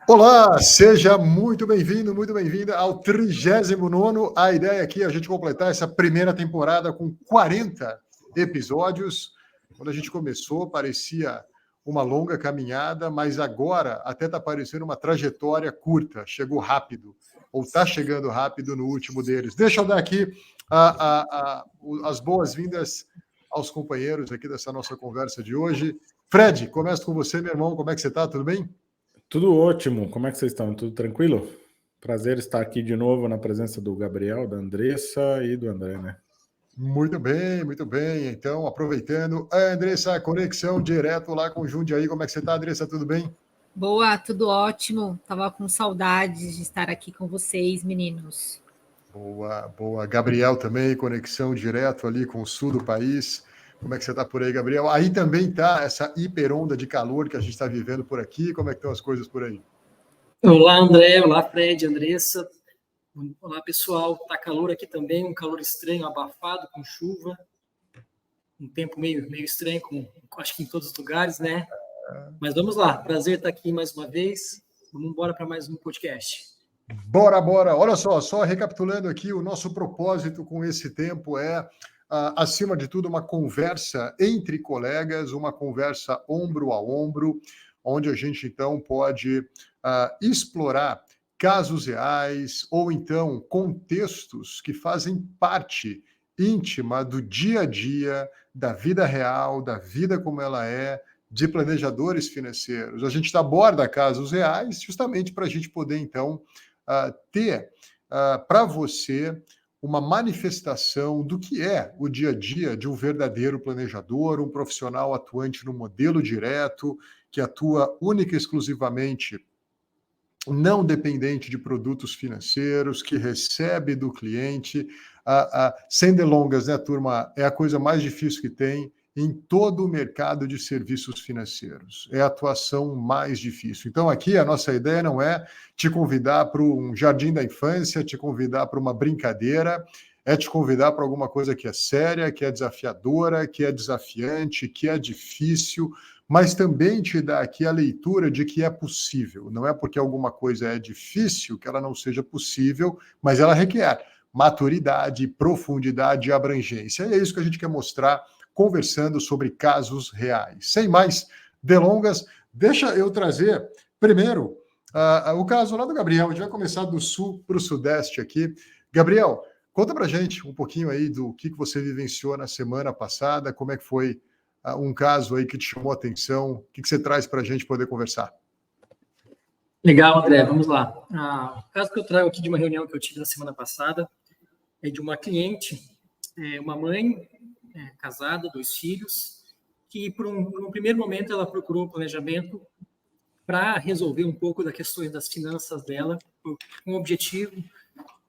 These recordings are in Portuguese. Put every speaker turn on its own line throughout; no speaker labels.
Olá, seja muito bem-vindo, muito bem-vinda ao 39º. A ideia aqui é a gente completar essa primeira temporada com 40 episódios. Quando a gente começou, parecia uma longa caminhada, mas agora até está parecendo uma trajetória curta. Chegou rápido, ou está chegando rápido no último deles. Deixa eu dar aqui as boas-vindas aos companheiros aqui dessa nossa conversa de hoje. Fred, começo com você, meu irmão. Como é que você está? Tudo bem?
Tudo ótimo. Como é que vocês estão? Tudo tranquilo? Prazer estar aqui de novo na presença do Gabriel, da Andressa e do André, né?
Muito bem, muito bem. Então, aproveitando, a Andressa, conexão direto lá com o Jundiaí. Como é que você está, Andressa? Tudo bem?
Boa, tudo ótimo. Tava com saudades de estar aqui com vocês, meninos.
Boa, boa. Gabriel também, conexão direto ali com o sul do país. Como é que você está por aí, Gabriel? Aí também está essa hiperonda de calor que a gente está vivendo por aqui. Como é que estão as coisas por aí?
Olá, André. Olá, Fred, Andressa. Olá, pessoal. Tá calor aqui também, um calor estranho, abafado, com chuva. Um tempo meio estranho, acho que em todos os lugares, né? Mas vamos lá. Prazer estar aqui mais uma vez. Vamos embora para mais um podcast.
Bora, bora. Olha só recapitulando aqui, o nosso propósito com esse tempo é, acima de tudo, uma conversa entre colegas, uma conversa ombro a ombro, onde a gente, então, pode explorar casos reais ou, então, contextos que fazem parte íntima do dia a dia, da vida real, da vida como ela é, de planejadores financeiros. A gente aborda casos reais justamente para a gente poder, então, ter para você uma manifestação do que é o dia a dia de um verdadeiro planejador, um profissional atuante no modelo direto, que atua única e exclusivamente não dependente de produtos financeiros, que recebe do cliente. Sem delongas, né, turma? É a coisa mais difícil que tem em todo o mercado de serviços financeiros. É a atuação mais difícil. Então, aqui a nossa ideia não é te convidar para um jardim da infância, te convidar para uma brincadeira, é te convidar para alguma coisa que é séria, que é desafiadora, que é desafiante, que é difícil, mas também te dá aqui a leitura de que é possível. Não é porque alguma coisa é difícil que ela não seja possível, mas ela requer maturidade, profundidade e abrangência. E é isso que a gente quer mostrar conversando sobre casos reais. Sem mais delongas, deixa eu trazer primeiro o caso lá do Gabriel. A gente vai começar do sul para o sudeste aqui. Gabriel, conta pra gente um pouquinho aí do que você vivenciou na semana passada, como é que foi um caso aí que te chamou a atenção, o que você traz para a gente poder conversar?
Legal, André, vamos lá. O caso que eu trago aqui de uma reunião que eu tive na semana passada é de uma cliente, uma mãe casada, 2 filhos, que por um primeiro momento ela procurou um planejamento para resolver um pouco das questões das finanças dela, com o objetivo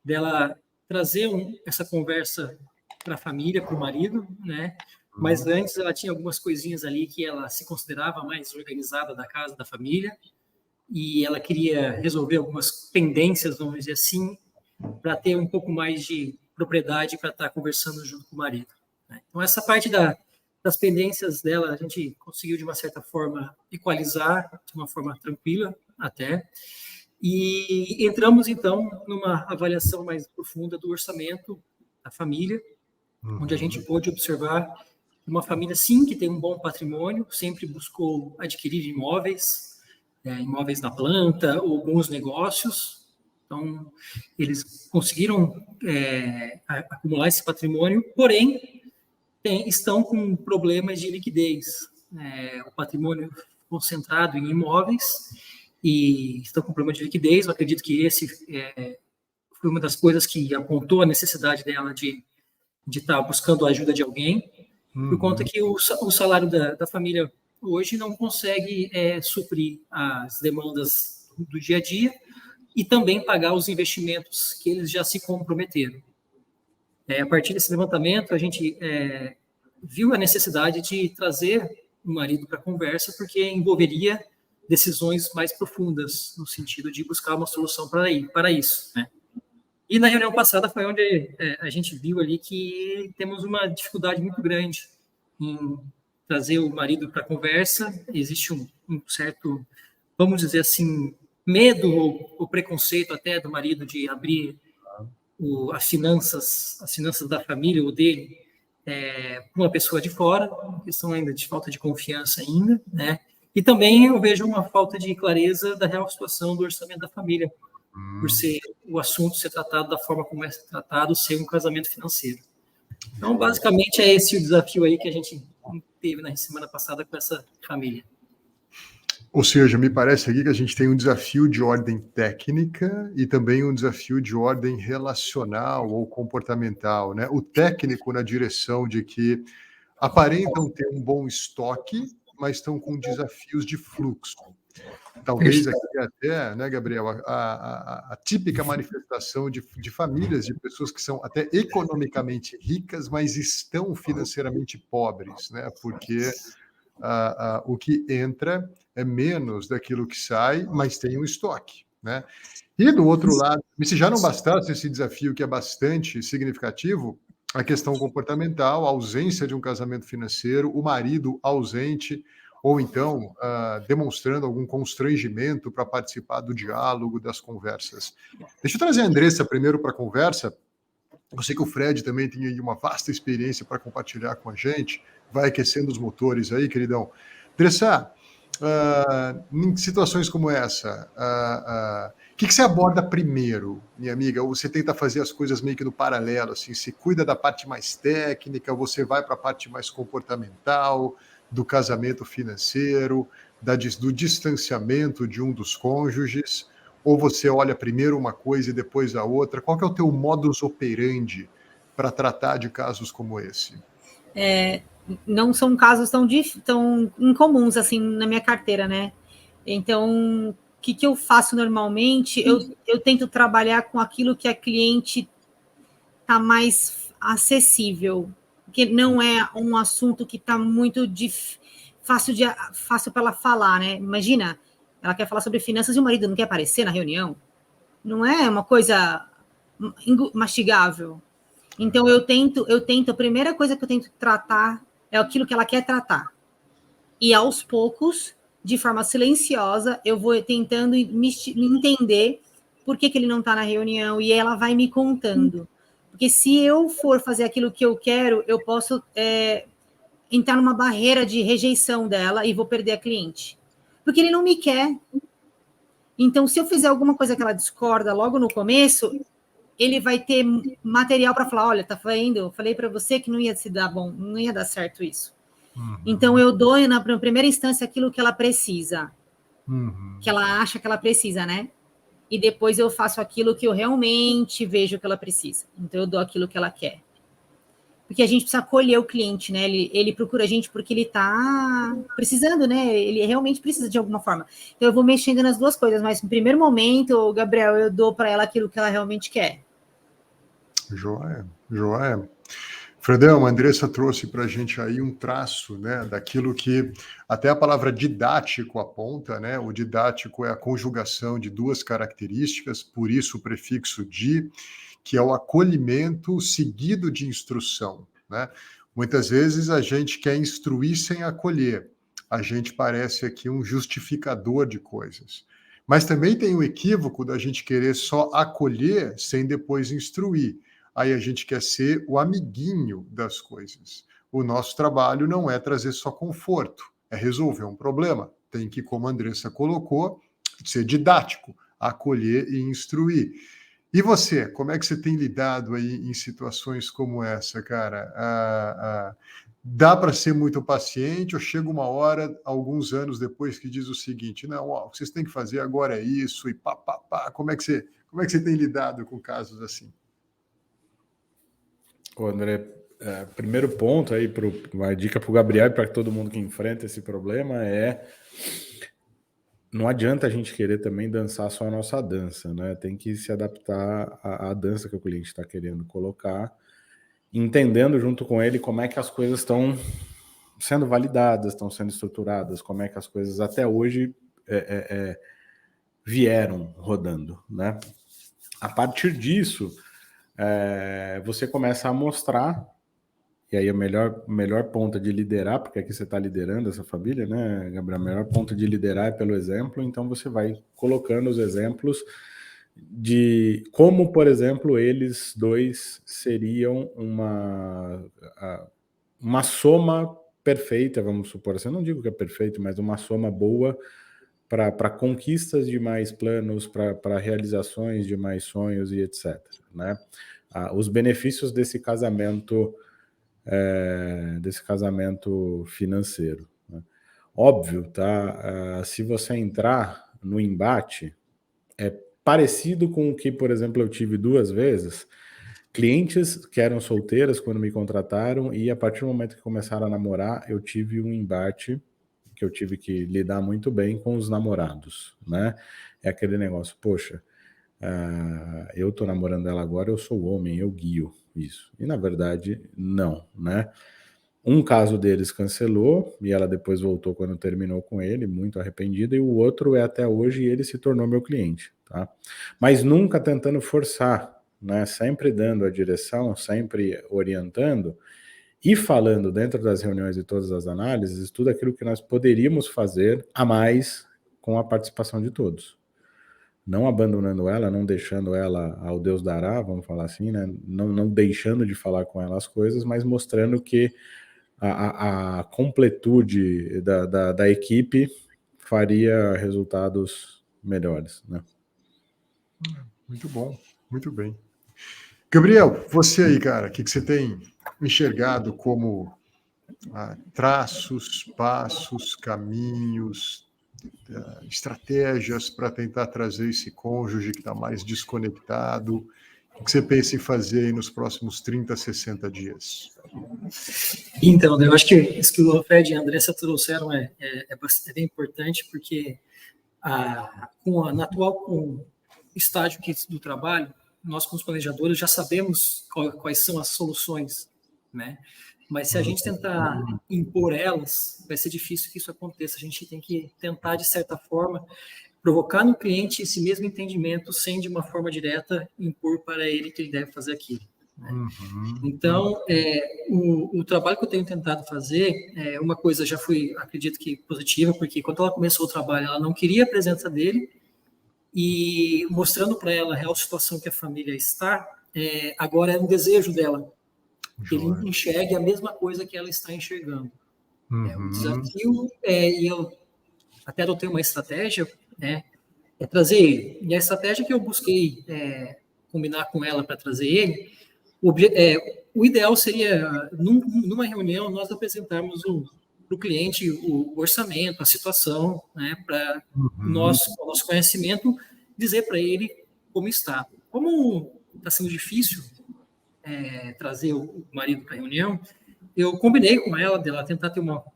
dela trazer essa conversa para a família, para o marido, né? Mas antes ela tinha algumas coisinhas ali que ela se considerava mais organizada da casa, da família, e ela queria resolver algumas pendências, vamos dizer assim, para ter um pouco mais de propriedade para estar conversando junto com o marido. Então, essa parte das pendências dela, a gente conseguiu, de uma certa forma, equalizar, de uma forma tranquila até, e entramos, então, numa avaliação mais profunda do orçamento da família, onde a gente pôde observar uma família, sim, que tem um bom patrimônio, sempre buscou adquirir imóveis, imóveis na planta, ou bons negócios. Então, eles conseguiram acumular esse patrimônio, porém, estão com problemas de liquidez. O patrimônio concentrado em imóveis e estão com problema de liquidez. Eu acredito que esse foi uma das coisas que apontou a necessidade dela de estar buscando a ajuda de alguém, por conta que o salário da família hoje não consegue suprir as demandas do dia a dia e também pagar os investimentos que eles já se comprometeram. A partir desse levantamento, a gente viu a necessidade de trazer o marido para a conversa, porque envolveria decisões mais profundas, no sentido de buscar uma solução para isso, né? E na reunião passada foi onde a gente viu ali que temos uma dificuldade muito grande em trazer o marido para a conversa. Existe um certo, vamos dizer assim, medo ou preconceito até do marido de abrir as finanças da família ou dele para uma pessoa de fora, uma questão ainda de falta de confiança ainda, né? E também eu vejo uma falta de clareza da real situação do orçamento da família, por ser o assunto ser tratado da forma como é tratado, ser um casamento financeiro. Então, basicamente, é esse o desafio aí que a gente teve na semana passada com essa família.
Ou seja, me parece aqui que a gente tem um desafio de ordem técnica e também um desafio de ordem relacional ou comportamental, né? O técnico na direção de que aparentam ter um bom estoque, mas estão com desafios de fluxo. Talvez aqui até, né, Gabriel, a típica manifestação de famílias, de pessoas que são até economicamente ricas, mas estão financeiramente pobres, né? Porque o que entra é menos daquilo que sai, mas tem um estoque, né? E do outro lado, se já não bastasse esse desafio que é bastante significativo, a questão comportamental, a ausência de um casamento financeiro, o marido ausente, ou então demonstrando algum constrangimento para participar do diálogo, das conversas. Deixa eu trazer a Andressa primeiro para a conversa. Eu sei que o Fred também tem aí uma vasta experiência para compartilhar com a gente. Vai aquecendo os motores aí, queridão. Andressa, em situações como essa, o que você aborda primeiro, minha amiga? Ou você tenta fazer as coisas meio que no paralelo, assim, você cuida da parte mais técnica, você vai para a parte mais comportamental, do casamento financeiro, do distanciamento de um dos cônjuges, ou você olha primeiro uma coisa e depois a outra? Qual que é o teu modus operandi para tratar de casos como esse?
Não são casos tão incomuns assim na minha carteira, né? Então, o que eu faço normalmente? Eu tento trabalhar com aquilo que a cliente está mais acessível, porque não é um assunto que está muito fácil para ela falar, né? Imagina, ela quer falar sobre finanças e o marido não quer aparecer na reunião. Não é uma coisa mastigável. Então, eu tento, a primeira coisa que eu tento tratar é aquilo que ela quer tratar. E, aos poucos, de forma silenciosa, eu vou tentando me entender por que ele não está na reunião, e ela vai me contando. Porque se eu for fazer aquilo que eu quero, eu posso entrar numa barreira de rejeição dela e vou perder a cliente. Porque ele não me quer. Então, se eu fizer alguma coisa que ela discorda logo no começo, ele vai ter material para falar, olha, tá vendo? Eu falei para você que não ia se dar bom, não ia dar certo isso. Então, eu dou, na primeira instância, aquilo que ela precisa. Que ela acha que ela precisa, né? E depois eu faço aquilo que eu realmente vejo que ela precisa. Então, eu dou aquilo que ela quer. Porque a gente precisa acolher o cliente, né? Ele procura a gente porque ele tá precisando, né? Ele realmente precisa de alguma forma. Então, eu vou mexendo nas duas coisas, mas no primeiro momento, Gabriel, eu dou para ela aquilo que ela realmente quer.
Joia. Fredão, a Andressa trouxe para a gente aí um traço, né, daquilo que até a palavra didático aponta, né? O didático é a conjugação de duas características, por isso o prefixo de, que é o acolhimento seguido de instrução, né? Muitas vezes a gente quer instruir sem acolher. A gente parece aqui um justificador de coisas. Mas também tem o equívoco da gente querer só acolher sem depois instruir. Aí a gente quer ser o amiguinho das coisas. O nosso trabalho não é trazer só conforto, é resolver um problema. Tem que, como a Andressa colocou, ser didático, acolher e instruir. E você, como é que você tem lidado aí em situações como essa, cara? Dá para ser muito paciente ou chega uma hora, alguns anos depois, que diz o seguinte, não, ó, o que vocês têm que fazer agora é isso, e pá. Como é que você tem lidado com casos assim?
Ô, André, primeiro ponto aí, uma dica para o Gabriel e para todo mundo que enfrenta esse problema é: não adianta a gente querer também dançar só a nossa dança, né? Tem que se adaptar à dança que o cliente está querendo colocar, entendendo junto com ele como é que as coisas estão sendo validadas, estão sendo estruturadas, como é que as coisas até hoje vieram rodando, né? A partir disso, você começa a mostrar e aí a melhor ponta de liderar, porque aqui você está liderando essa família, né, Gabriel? A melhor ponta de liderar é pelo exemplo, então você vai colocando os exemplos de como, por exemplo, eles dois seriam uma soma perfeita, vamos supor assim, eu não digo que é perfeito, mas uma soma boa para conquistas de mais planos, para realizações de mais sonhos e etc. Né? Os benefícios desse casamento financeiro. Né? Óbvio, tá? Se você entrar no embate, é parecido com o que, por exemplo, eu tive 2 vezes, clientes que eram solteiras quando me contrataram, e a partir do momento que começaram a namorar, eu tive um embate que eu tive que lidar muito bem com os namorados, né? É aquele negócio, poxa, eu tô namorando ela agora, eu sou o homem, eu guio isso. E na verdade, não, né? Um caso deles cancelou e ela depois voltou quando terminou com ele, muito arrependida, e o outro é até hoje e ele se tornou meu cliente, tá? Mas nunca tentando forçar, né? Sempre dando a direção, sempre orientando e falando dentro das reuniões e todas as análises, tudo aquilo que nós poderíamos fazer a mais com a participação de todos. Não abandonando ela, não deixando ela ao Deus dará, vamos falar assim, né? Não deixando de falar com ela as coisas, mas mostrando que a completude da equipe faria resultados melhores, né?
Muito bom, muito bem. Gabriel, você aí, cara, o que você tem enxergado como traços, passos, caminhos, estratégias para tentar trazer esse cônjuge que está mais desconectado? O que você pensa em fazer aí nos próximos 30, 60 dias?
Então, eu acho que isso que o Fred e a Andressa trouxeram é bem importante, porque no atual estágio do trabalho, nós, como planejadores, já sabemos quais são as soluções, né? Mas se a gente tentar impor elas, vai ser difícil que isso aconteça. A gente tem que tentar, de certa forma, provocar no cliente esse mesmo entendimento, sem, de uma forma direta, impor para ele que ele deve fazer aquilo. Né? Então, o trabalho que eu tenho tentado fazer, uma coisa já foi, acredito que positiva, porque quando ela começou o trabalho, ela não queria a presença dele, e mostrando para ela a real situação que a família está, agora é um desejo dela, que ele enxergue a mesma coisa que ela está enxergando. O desafio, e eu até adotei uma estratégia, né, é trazer ele. E a estratégia que eu busquei combinar com ela para trazer ele, o ideal seria, numa reunião, nós apresentarmos para o cliente o orçamento, a situação, né, para o nosso conhecimento, dizer para ele como está. Como está sendo difícil trazer o marido para a reunião, eu combinei com ela, dela tentar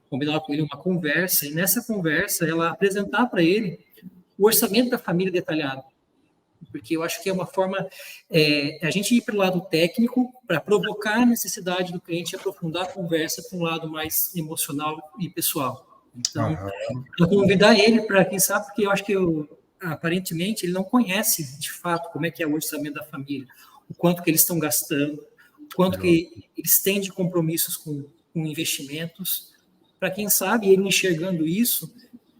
combinar com ele uma conversa, e nessa conversa ela apresentar para ele o orçamento da família detalhado, porque eu acho que é uma forma a gente ir para o lado técnico para provocar a necessidade do cliente aprofundar a conversa para um lado mais emocional e pessoal. Então, eu convidar ele para, quem sabe, porque eu acho que aparentemente ele não conhece de fato como é que é o orçamento da família, o quanto que eles estão gastando, o quanto que eles têm de compromissos com investimentos, para quem sabe, ele enxergando isso,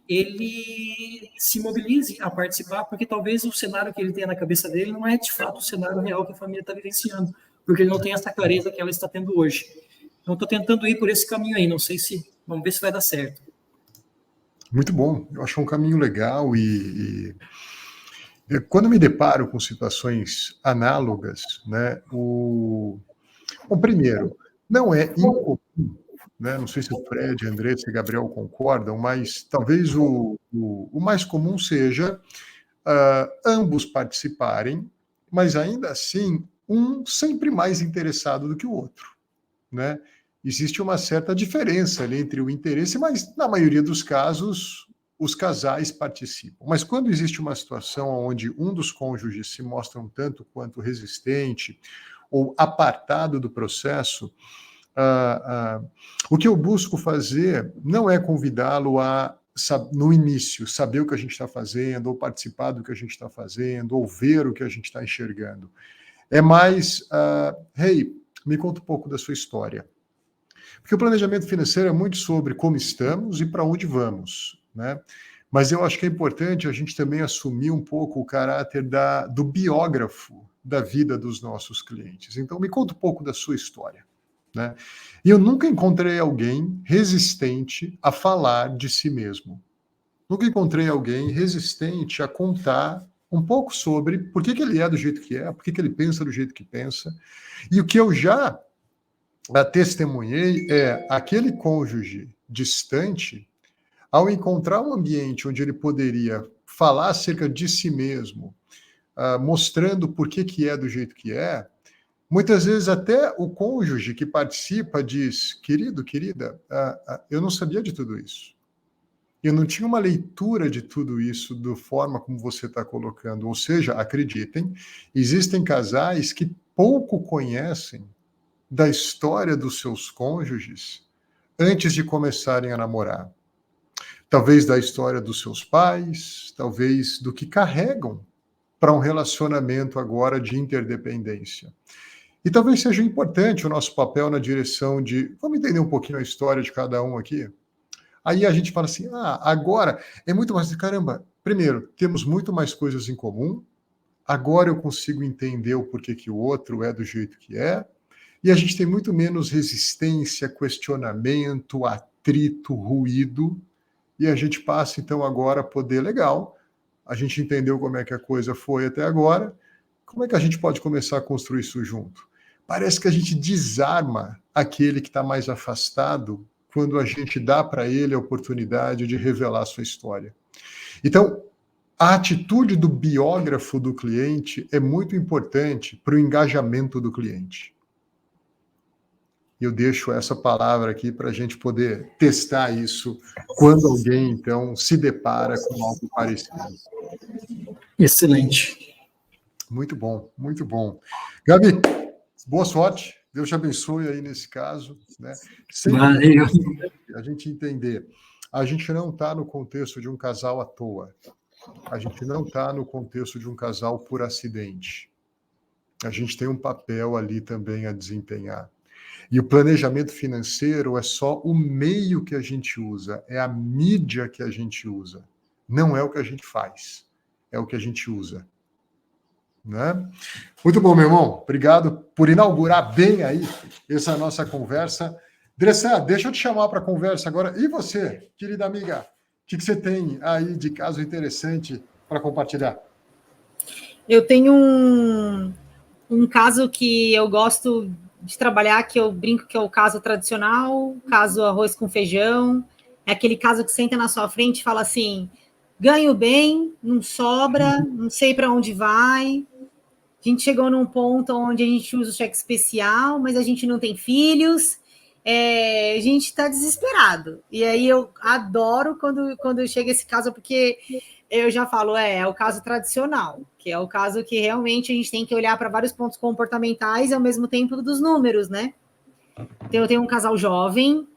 ele se mobilize a participar, porque talvez o cenário que ele tenha na cabeça dele não é de fato o cenário real que a família está vivenciando, porque ele não tem essa clareza que ela está tendo hoje. Então, estou tentando ir por esse caminho aí, não sei se, vamos ver se vai dar certo.
Muito bom, eu acho um caminho legal e quando me deparo com situações análogas, né, bom, primeiro, não é incomum, né, não sei se o Fred, a Andressa e Gabriel concordam, mas talvez o mais comum seja ambos participarem, mas ainda assim, um sempre mais interessado do que o outro, né? Existe uma certa diferença ali entre o interesse, mas na maioria dos casos os casais participam. Mas quando existe uma situação onde um dos cônjuges se mostra um tanto quanto resistente ou apartado do processo, o que eu busco fazer não é convidá-lo a, no início, saber o que a gente está fazendo, ou participar do que a gente está fazendo, ou ver o que a gente está enxergando. É mais, hey, me conta um pouco da sua história. Porque o planejamento financeiro é muito sobre como estamos e para onde vamos, né? Mas eu acho que é importante a gente também assumir um pouco o caráter do biógrafo da vida dos nossos clientes. Então, me conta um pouco da sua história, né? E eu nunca encontrei alguém resistente a falar de si mesmo. Nunca encontrei alguém resistente a contar um pouco sobre por que ele é do jeito que é, por que ele pensa do jeito que pensa. E o que eu já testemunhei é aquele cônjuge distante, ao encontrar um ambiente onde ele poderia falar acerca de si mesmo, mostrando por que é do jeito que é, muitas vezes até o cônjuge que participa diz, querido, querida, eu não sabia de tudo isso. Eu não tinha uma leitura de tudo isso da forma como você está colocando. Ou seja, acreditem, existem casais que pouco conhecem da história dos seus cônjuges antes de começarem a namorar. Talvez da história dos seus pais, talvez do que carregam para um relacionamento agora de interdependência. E talvez seja importante o nosso papel na direção de, vamos entender um pouquinho a história de cada um aqui? Aí a gente fala assim, agora é muito mais, caramba, primeiro, temos muito mais coisas em comum, agora eu consigo entender o porquê que o outro é do jeito que é, e a gente tem muito menos resistência, questionamento, atrito, ruído, e a gente passa, então, agora a poder, legal, a gente entendeu como é que a coisa foi até agora, como é que a gente pode começar a construir isso junto? Parece que a gente desarma aquele que está mais afastado quando a gente dá para ele a oportunidade de revelar a sua história. Então, a atitude do biógrafo do cliente é muito importante para o engajamento do cliente. Eu deixo essa palavra aqui para a gente poder testar isso quando alguém, então, se depara com algo parecido.
Excelente.
Muito bom, muito bom. Gabi, boa sorte. Deus te abençoe aí nesse caso, né?
Valeu.
A gente entender, a gente não está no contexto de um casal à toa. A gente não está no contexto de um casal por acidente. A gente tem um papel ali também a desempenhar. E o planejamento financeiro é só o meio que a gente usa, é a mídia que a gente usa. Não é o que a gente faz, é o que a gente usa. Né? Muito bom, meu irmão. Obrigado por inaugurar bem aí essa nossa conversa. Dressa, deixa eu te chamar para a conversa agora. E você, querida amiga, o que você tem aí de caso interessante para compartilhar?
Eu tenho um caso que eu gosto de trabalhar, que eu brinco que é o caso tradicional, caso arroz com feijão. É aquele caso que senta na sua frente e fala assim, ganho bem, não sobra, não sei para onde vai. A gente chegou num ponto onde a gente usa o cheque especial, mas a gente não tem filhos, a gente está desesperado. E aí eu adoro quando chega esse caso, porque eu já falo, é o caso tradicional, que é o caso que realmente a gente tem que olhar para vários pontos comportamentais e ao mesmo tempo dos números, né? Então eu tenho um casal jovem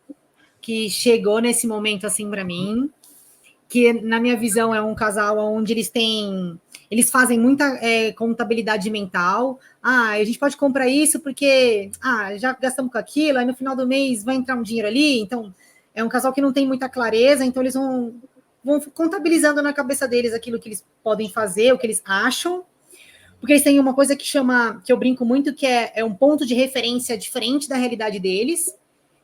que chegou nesse momento assim para mim, que na minha visão é um casal onde eles fazem muita contabilidade mental. A gente pode comprar isso porque já gastamos com aquilo, aí no final do mês vai entrar um dinheiro ali. Então, é um casal que não tem muita clareza, então eles vão contabilizando na cabeça deles aquilo que eles podem fazer, o que eles acham, porque eles têm uma coisa que eu brinco muito, que é um ponto de referência diferente da realidade deles.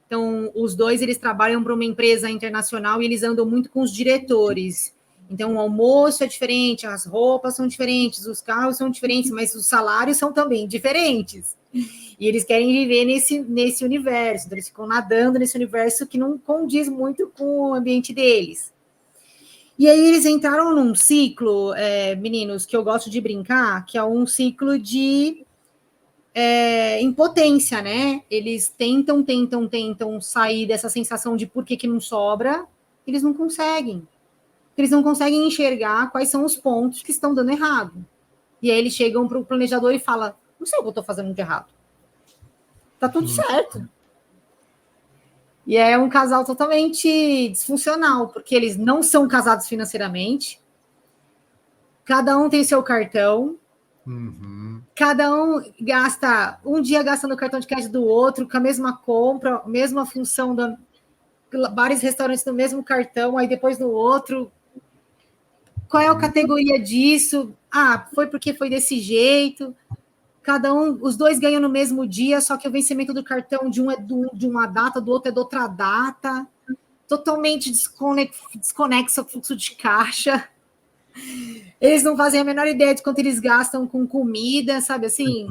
Então, os dois, eles trabalham para uma empresa internacional e eles andam muito com os diretores. Então, o almoço é diferente, as roupas são diferentes, os carros são diferentes, mas os salários são também diferentes. E eles querem viver nesse universo. Então, eles ficam nadando nesse universo que não condiz muito com o ambiente deles. E aí, eles entraram num ciclo, meninos, que eu gosto de brincar, que é um ciclo de impotência, né? Eles tentam sair dessa sensação de por que não sobra, eles não conseguem. Eles não conseguem enxergar quais são os pontos que estão dando errado. E aí eles chegam para o planejador e falam, não sei o que eu estou fazendo de errado. Tá tudo certo. E é um casal totalmente disfuncional, porque eles não são casados financeiramente, cada um tem seu cartão, cada um gasta, um dia gasta no cartão de crédito do outro, com a mesma compra, mesma função, vários restaurantes no mesmo cartão, aí depois no outro. Qual é a categoria disso? Ah, foi porque foi desse jeito. Cada um, os dois ganham no mesmo dia, só que o vencimento do cartão de um é de uma data, do outro é de outra data. Totalmente desconexo ao fluxo de caixa. Eles não fazem a menor ideia de quanto eles gastam com comida, sabe assim?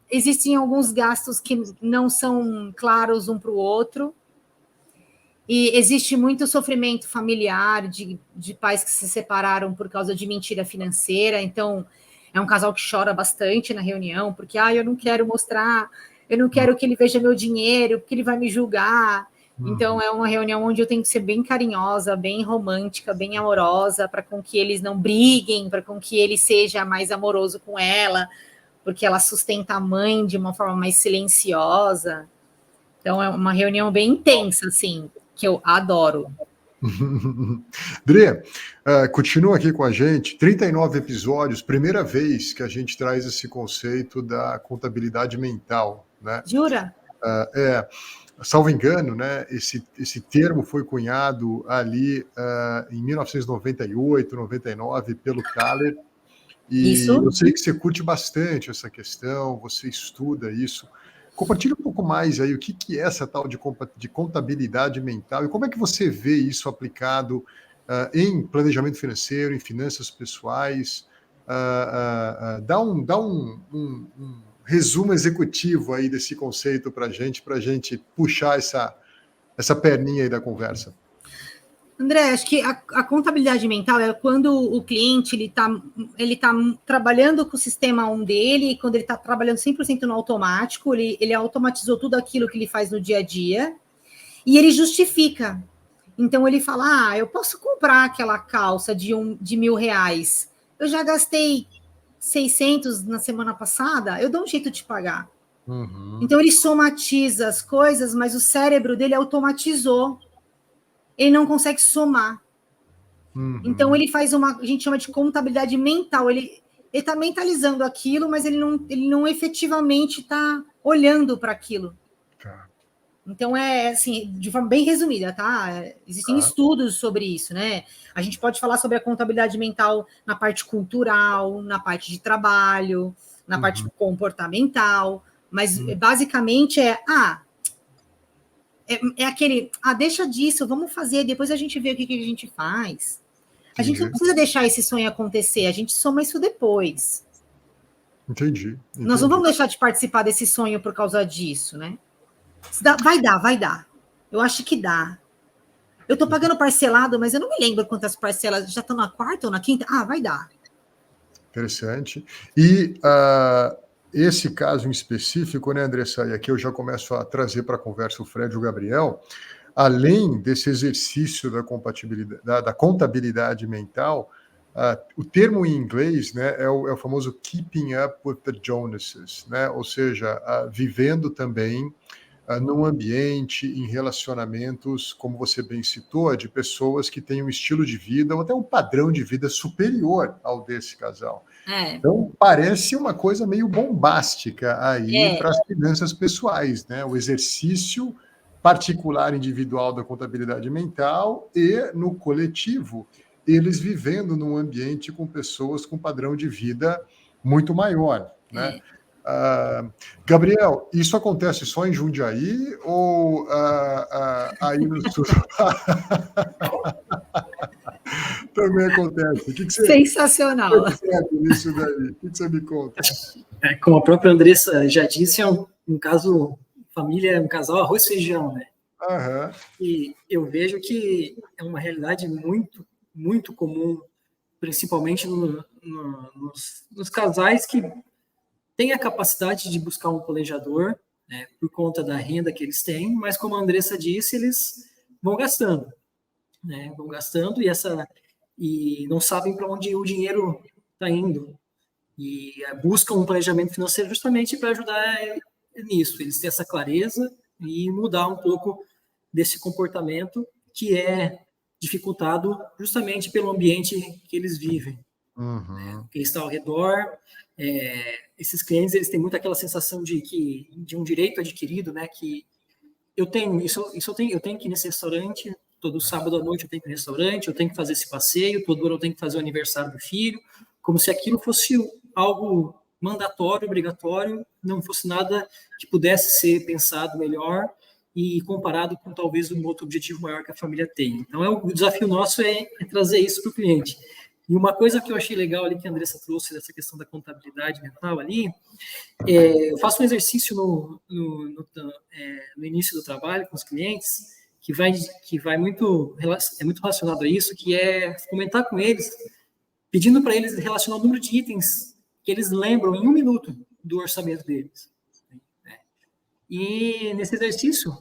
Existem alguns gastos que não são claros um para o outro. E existe muito sofrimento familiar de pais que se separaram por causa de mentira financeira. Então, é um casal que chora bastante na reunião, porque eu não quero mostrar, eu não quero que ele veja meu dinheiro, porque ele vai me julgar. Então, é uma reunião onde eu tenho que ser bem carinhosa, bem romântica, bem amorosa, para com que eles não briguem, para com que ele seja mais amoroso com ela, porque ela sustenta a mãe de uma forma mais silenciosa. Então, é uma reunião bem intensa, assim, que eu adoro.
Dri, continua aqui com a gente, 39 episódios, primeira vez que a gente traz esse conceito da contabilidade mental, né?
Jura?
Salvo engano, né, esse termo foi cunhado ali em 1998, 99, pelo Thaler, e
Isso.
eu sei que você curte bastante essa questão, você estuda isso. Compartilha um pouco mais aí o que é essa tal de contabilidade mental e como é que você vê isso aplicado em planejamento financeiro, em finanças pessoais. Dá um resumo executivo aí desse conceito para a gente puxar essa perninha aí da conversa.
André, acho que a contabilidade mental é quando o cliente ele tá trabalhando com o sistema 1 dele, quando ele está trabalhando 100% no automático, ele automatizou tudo aquilo que ele faz no dia a dia, e ele justifica. Então, ele fala, eu posso comprar aquela calça de R$1.000, eu já gastei 600 na semana passada, eu dou um jeito de pagar. Então, ele somatiza as coisas, mas o cérebro dele automatizou. Ele não consegue somar. Então, ele faz a gente chama de contabilidade mental. Ele está mentalizando aquilo, mas ele não efetivamente está olhando para aquilo.
Tá.
Então, assim, de forma bem resumida, tá? Existem estudos sobre isso, né? A gente pode falar sobre a contabilidade mental na parte cultural, na parte de trabalho, na parte comportamental, mas basicamente aquele, deixa disso, vamos fazer, depois a gente vê o que a gente faz. A gente não precisa deixar esse sonho acontecer, a gente soma isso depois.
Entendi.
Nós não vamos deixar de participar desse sonho por causa disso, né? Vai dar. Eu acho que dá. Eu tô pagando parcelado, mas eu não me lembro quantas parcelas, já estão na quarta ou na quinta? Vai dar.
Interessante. E esse caso em específico, né, Andressa, e aqui eu já começo a trazer para a conversa o Fred e o Gabriel, além desse exercício da contabilidade mental, o termo em inglês, né, é o famoso keeping up with the Joneses, né, ou seja, vivendo também num ambiente, em relacionamentos, como você bem citou, de pessoas que têm um estilo de vida ou até um padrão de vida superior ao desse casal. Então, parece uma coisa meio bombástica aí para as finanças pessoais, né? O exercício particular individual da contabilidade mental e, no coletivo, eles vivendo num ambiente com pessoas com padrão de vida muito maior, né? Gabriel, isso acontece só em Jundiaí ou aí no sul? Também acontece. O que você
sensacional.
percebe nisso daí? O que você me conta?
Como a própria Andressa já disse, é um caso, família, um casal arroz e feijão, né? E eu vejo que é uma realidade muito, muito comum, principalmente nos casais que têm a capacidade de buscar um planejador, né, por conta da renda que eles têm, mas como a Andressa disse, eles vão gastando, né? Vão gastando e não sabem para onde o dinheiro está indo. E buscam um planejamento financeiro justamente para ajudar nisso, eles têm essa clareza e mudar um pouco desse comportamento que é dificultado justamente pelo ambiente que eles vivem.
Uhum.
Quem está ao redor, esses clientes, eles têm muito aquela sensação de um direito adquirido, né? Que eu tenho eu tenho que ir nesse restaurante todo sábado à noite, eu tenho que ir no restaurante, eu tenho que fazer esse passeio, todo ano eu tenho que fazer o aniversário do filho, como se aquilo fosse algo mandatório, obrigatório, não fosse nada que pudesse ser pensado melhor e comparado com talvez um outro objetivo maior que a família tem. Então, o desafio nosso é trazer isso para o cliente. E uma coisa que eu achei legal ali que a Andressa trouxe dessa questão da contabilidade mental ali, eu faço um exercício no início do trabalho com os clientes que vai muito relacionado a isso, que é comentar com eles, pedindo para eles relacionar o número de itens que eles lembram em 1 minuto do orçamento deles. E nesse exercício,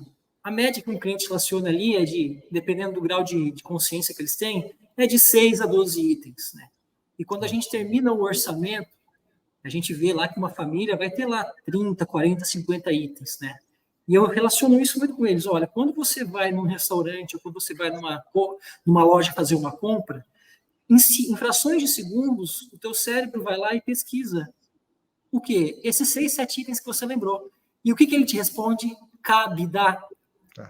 a média que um cliente relaciona ali é dependendo do grau de consciência que eles têm, é de 6 a 12 itens, né? E quando a gente termina o orçamento, a gente vê lá que uma família vai ter lá 30, 40, 50 itens, né? E eu relaciono isso muito com eles. Olha, quando você vai num restaurante ou quando você vai numa loja fazer uma compra, em frações de segundos, o teu cérebro vai lá e pesquisa o quê? Esses 6, 7 itens que você lembrou. E o que ele te responde? Cabe, dá.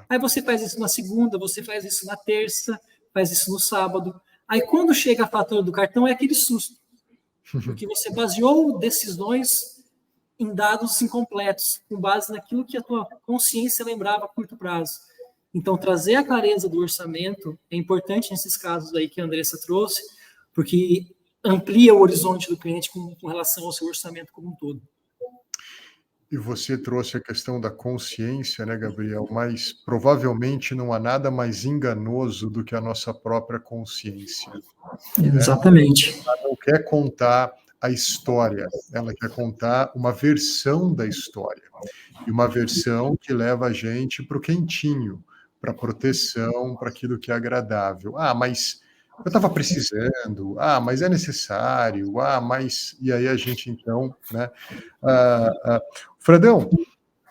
Aí você faz isso na segunda, você faz isso na terça, faz isso no sábado. Aí quando chega a fatura do cartão, é aquele susto. Porque você baseou decisões em dados incompletos, com base naquilo que a tua consciência lembrava a curto prazo. Então, trazer a clareza do orçamento é importante nesses casos aí que a Andressa trouxe, porque amplia o horizonte do cliente com relação ao seu orçamento como um todo.
E você trouxe a questão da consciência, né, Gabriel? Mas provavelmente não há nada mais enganoso do que a nossa própria consciência.
Exatamente.
Ela não quer contar a história, ela quer contar uma versão da história. E uma versão que leva a gente para o quentinho, para a proteção, para aquilo que é agradável. Ah, mas eu estava precisando, mas é necessário, mas... E aí a gente, então, né? Fredão,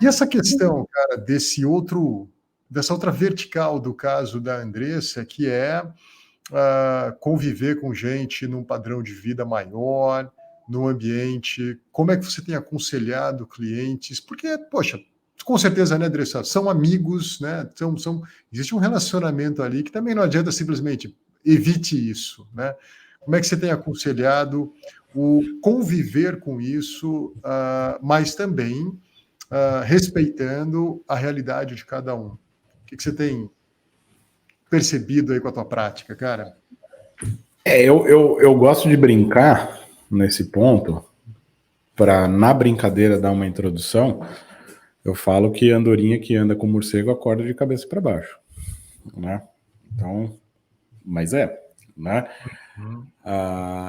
e essa questão, cara, dessa outra vertical do caso da Andressa, que é conviver com gente num padrão de vida maior, num ambiente, como é que você tem aconselhado clientes? Porque, poxa, com certeza, né, Andressa, são amigos, né? Existe um relacionamento ali que também não adianta simplesmente evite isso, né? Como é que você tem aconselhado o conviver com isso, mas também respeitando a realidade de cada um? O que você tem percebido aí com a tua prática, cara?
Eu gosto de brincar nesse ponto, para na brincadeira dar uma introdução. Eu falo que andorinha que anda com morcego acorda de cabeça para baixo, né? Então, mas né?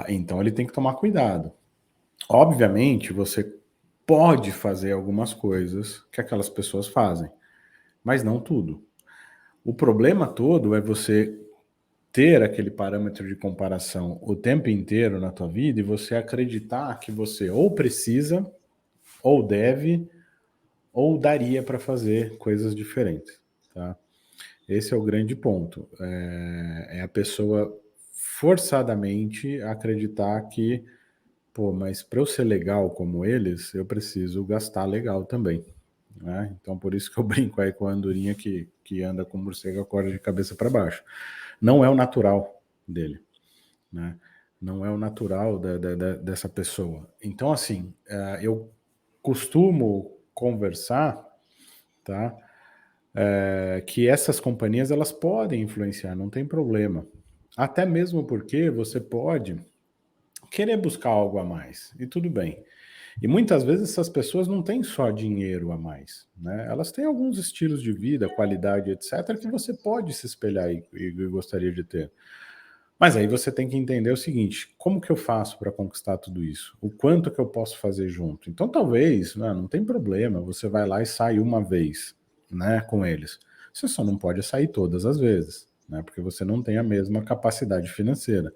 Então ele tem que tomar cuidado. Obviamente, você pode fazer algumas coisas que aquelas pessoas fazem, mas não tudo. O problema todo é você ter aquele parâmetro de comparação o tempo inteiro na tua vida e você acreditar que você ou precisa, ou deve, ou daria para fazer coisas diferentes, tá? Esse é o grande ponto. É a pessoa forçadamente acreditar que, mas para eu ser legal como eles, eu preciso gastar legal também, né? Então por isso que eu brinco aí com a andorinha que anda com o morcego acorda de cabeça para baixo. Não é o natural dele, né? Não é o natural dessa pessoa. Então, assim, eu costumo conversar, tá? Que essas companhias, elas podem influenciar, não tem problema. Até mesmo porque você pode querer buscar algo a mais, e tudo bem. E muitas vezes essas pessoas não têm só dinheiro a mais, né? Elas têm alguns estilos de vida, qualidade, etc., que você pode se espelhar e gostaria de ter. Mas aí você tem que entender o seguinte: como que eu faço para conquistar tudo isso? O quanto que eu posso fazer junto? Então talvez, né, não tem problema, você vai lá e sai uma vez, né, com eles. Você só não pode sair todas as vezes, né, porque você não tem a mesma capacidade financeira.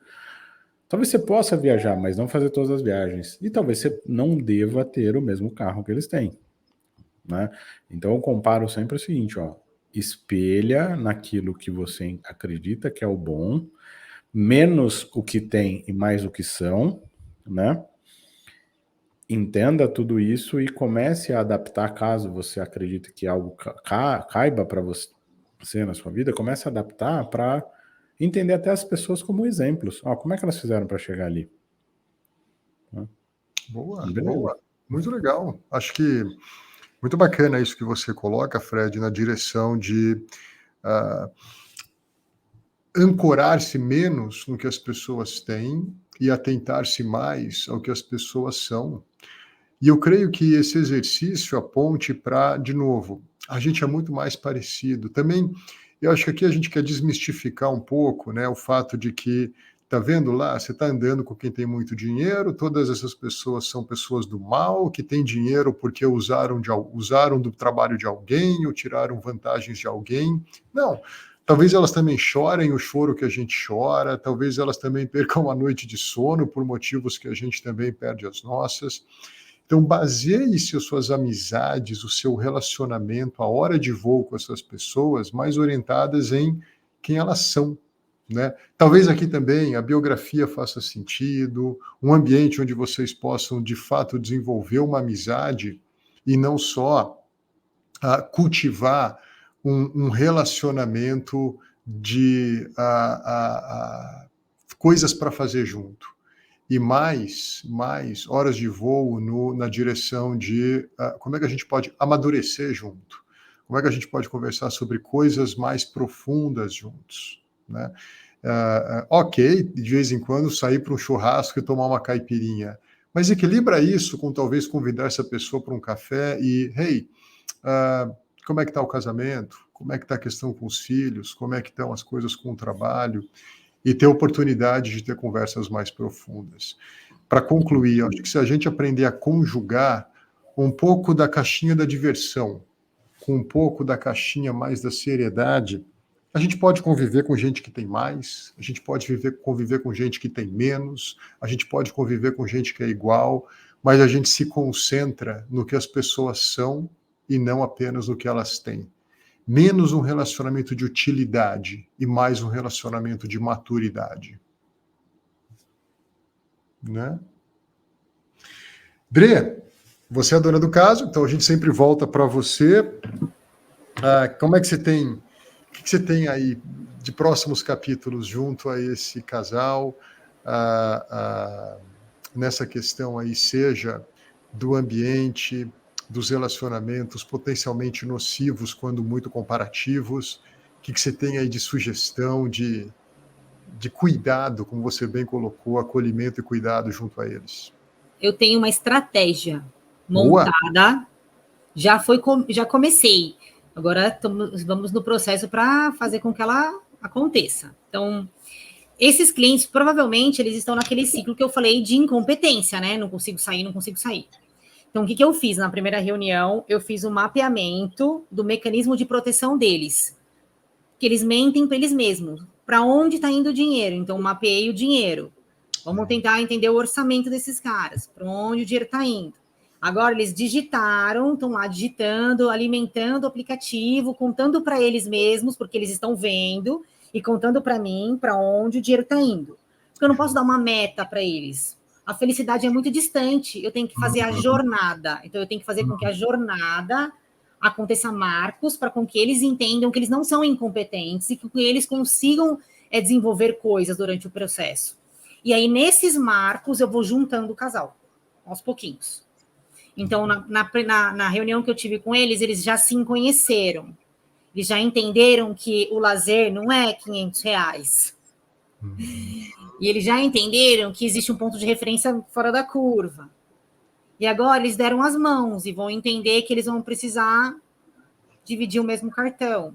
Talvez você possa viajar, mas não fazer todas as viagens. E talvez você não deva ter o mesmo carro que eles têm, né? Então eu comparo sempre o seguinte, espelha naquilo que você acredita que é o bom, menos o que tem e mais o que são, né? Entenda tudo isso e comece a adaptar, caso você acredite que algo caiba para você na sua vida, comece a adaptar para entender até as pessoas como exemplos. Como é que elas fizeram para chegar ali?
Boa,
Beleza.
boa. Muito legal. Acho que muito bacana isso que você coloca, Fred, na direção de ancorar-se menos no que as pessoas têm e atentar-se mais ao que as pessoas são. E eu creio que esse exercício aponte para, de novo, a gente é muito mais parecido. Também, eu acho que aqui a gente quer desmistificar um pouco, né, o fato de que, tá vendo lá, você está andando com quem tem muito dinheiro, todas essas pessoas são pessoas do mal, que têm dinheiro porque usaram do trabalho de alguém ou tiraram vantagens de alguém. Não. Talvez elas também chorem o choro que a gente chora, talvez elas também percam a noite de sono por motivos que a gente também perde as nossas. Então, baseie-se as suas amizades, o seu relacionamento, a hora de voo com essas pessoas, mais orientadas em quem elas são, né? Talvez aqui também a biografia faça sentido, um ambiente onde vocês possam, de fato, desenvolver uma amizade e não só cultivar um relacionamento de coisas para fazer junto. E mais horas de voo na direção de como é que a gente pode amadurecer junto, como é que a gente pode conversar sobre coisas mais profundas juntos, né? Ok, de vez em quando sair para um churrasco e tomar uma caipirinha, mas equilibra isso com talvez convidar essa pessoa para um café e, hey, como é que está o casamento? Como é que está a questão com os filhos? Como é que estão as coisas com o trabalho? E ter oportunidade de ter conversas mais profundas. Para concluir, acho que se a gente aprender a conjugar um pouco da caixinha da diversão com um pouco da caixinha mais da seriedade, a gente pode conviver com gente que tem mais, a gente pode conviver com gente que tem menos, a gente pode conviver com gente que é igual, mas a gente se concentra no que as pessoas são e não apenas no que elas têm. Menos um relacionamento de utilidade e mais um relacionamento de maturidade. Né? Dre, você é a dona do caso, então a gente sempre volta para você. Como é que você tem... O que você tem aí de próximos capítulos junto a esse casal, nessa questão aí, seja do ambiente, dos relacionamentos potencialmente nocivos, quando muito comparativos? O que você tem aí de sugestão, de cuidado, como você bem colocou, acolhimento e cuidado junto a eles?
Eu tenho uma estratégia montada, já comecei. Agora vamos no processo para fazer com que ela aconteça. Então, esses clientes, provavelmente, eles estão naquele ciclo que eu falei de incompetência, né? Não consigo sair. Então, o que eu fiz na primeira reunião? Eu fiz um mapeamento do mecanismo de proteção deles. Que eles mentem para eles mesmos. Para onde está indo o dinheiro? Então, mapeei o dinheiro. Vamos tentar entender o orçamento desses caras. Para onde o dinheiro está indo? Agora, eles digitaram, estão lá digitando, alimentando o aplicativo, contando para eles mesmos, porque eles estão vendo, e contando para mim para onde o dinheiro está indo. Porque eu não posso dar uma meta para eles. A felicidade é muito distante, eu tenho que fazer a jornada. Então, eu tenho que fazer com que a jornada aconteça marcos para com que eles entendam que eles não são incompetentes e que eles consigam desenvolver coisas durante o processo. E aí, nesses marcos, eu vou juntando o casal, aos pouquinhos. Então, na reunião que eu tive com eles, eles já se conheceram. Eles já entenderam que o lazer não é R$500. E eles já entenderam que existe um ponto de referência fora da curva. E agora eles deram as mãos e vão entender que eles vão precisar dividir o mesmo cartão.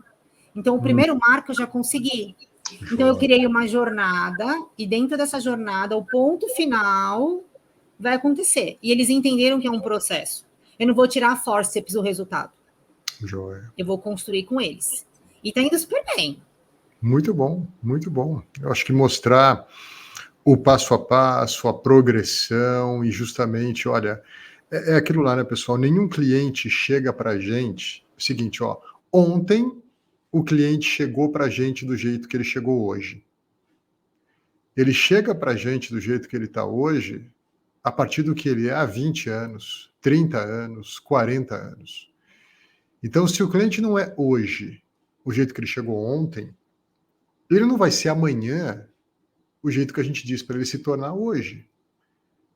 Então, o primeiro marco eu já consegui. Então, eu criei uma jornada e dentro dessa jornada, o ponto final vai acontecer. E eles entenderam que é um processo. Eu não vou tirar a forceps o resultado.
Joia.
Eu vou construir com eles. E tá indo super bem.
Muito bom, muito bom. Eu acho que mostrar o passo a passo, a progressão e justamente, olha, é aquilo lá, né, pessoal? Nenhum cliente chega para a gente... É o seguinte, ontem o cliente chegou para a gente do jeito que ele chegou hoje. ele chega para a gente do jeito que ele está hoje, a partir do que ele é há 20 anos, 30 anos, 40 anos. Então, se o cliente não é hoje o jeito que ele chegou ontem, ele não vai ser amanhã o jeito que a gente diz para ele se tornar hoje.